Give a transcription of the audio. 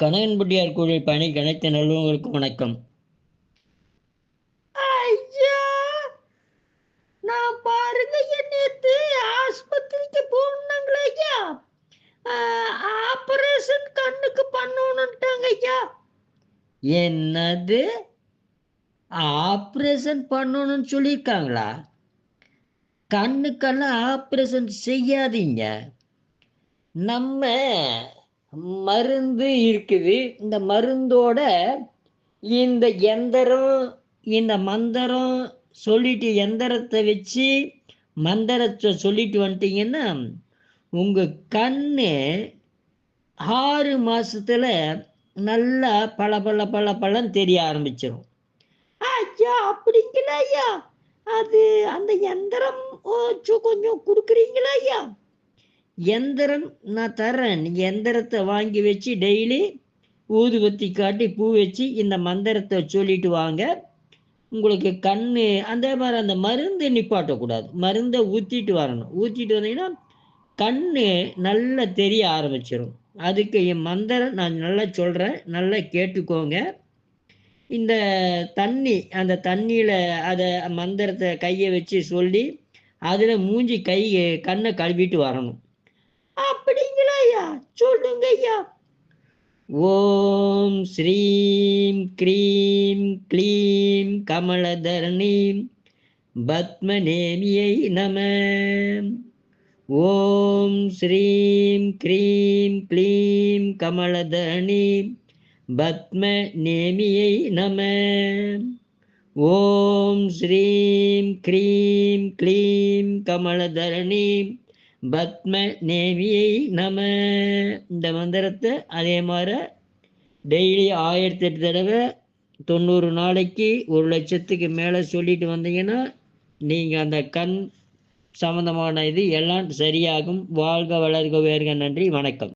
கனகன்பட்டியார் கோவில் பணி அனைத்து நல்லவங்களுக்கும் வணக்கம். ஐயா, நான் பாருங்க நேத்து ஆஸ்பத்திரிக்கு போனாங்களே ஐயா. ஆபரேஷன் கண்ணுக்கு பண்ணணும்ட்டாங்க ஐயா. என்னது ஆப்ரேஷன் பண்ணணும்னு சொல்லியிருக்காங்களா? கண்ணுக்கெல்லாம் ஆப்ரேஷன் செய்யாதீங்க. நம்ம மருந்து இருக்குது. இந்த மருந்தோட இந்த எந்திரம், இந்த மந்திரம் சொல்லிட்டு எந்திரத்தை வச்சு மந்திரத்தை சொல்லிட்டு வந்துட்டீங்கன்னா உங்க கண்ணு 6 மாசத்துல நல்லா பல பல பல பலன்னு தெரிய ஆரம்பிச்சிடும். ஐயா, அப்படிங்களா ஐயா? அது அந்த எந்திரம் கொஞ்சம் கொடுக்குறீங்களா ஐயா? எந்திரம் நான் தர்றேன். நீங்க எந்திரத்தை வாங்கி வச்சு டெய்லி ஊதுபத்தி காட்டி பூ வச்சு இந்த மந்திரத்தை சொல்லிட்டு வாங்க. உங்களுக்கு கண்ணு அந்த மாதிரி அந்த மருந்து நிப்பாட்டக்கூடாது. மருந்தை ஊற்றிட்டு வரணும். ஊற்றிட்டு வந்தீங்கன்னா கண்ணு நல்லா தெரிய ஆரம்பிச்சிடும். அதுக்கு என் மந்திரம் நான் நல்லா சொல்கிறேன், நல்லா கேட்டுக்கோங்க. இந்த தண்ணி, அந்த தண்ணியில் அதை மந்திரத்தை கையை வச்சு சொல்லி அதில் மூஞ்சி கை கண்ணை கழுவிட்டு வரணும். அப்படிங்களா ஐயா? சொல்லுங்க ஐயா. ஓம் ஸ்ரீம் க்ரீம் க்ளீம் கமலதரணீம் பத்மநேமியை நம. ஓம் ஸ்ரீம் க்ரீம் க்ளீம் கமலதரணீம் பத்மநேமியை நம. ஓம் ஸ்ரீம் க்ரீம் க்ளீம் கமலதரணீம் பத்மநேமியை நம. இந்த மந்திரத்தை அதே மாதிரி டெய்லி 1008 தடவை 90 நாளைக்கு 1,00,000க்கு மேலே சொல்லிட்டு வந்தீங்கன்னா நீங்கள் அந்த கண் சம்மந்தமான இது எல்லாம் சரியாகும். வாழ்க வளர்க உயர்க. நன்றி, வணக்கம்.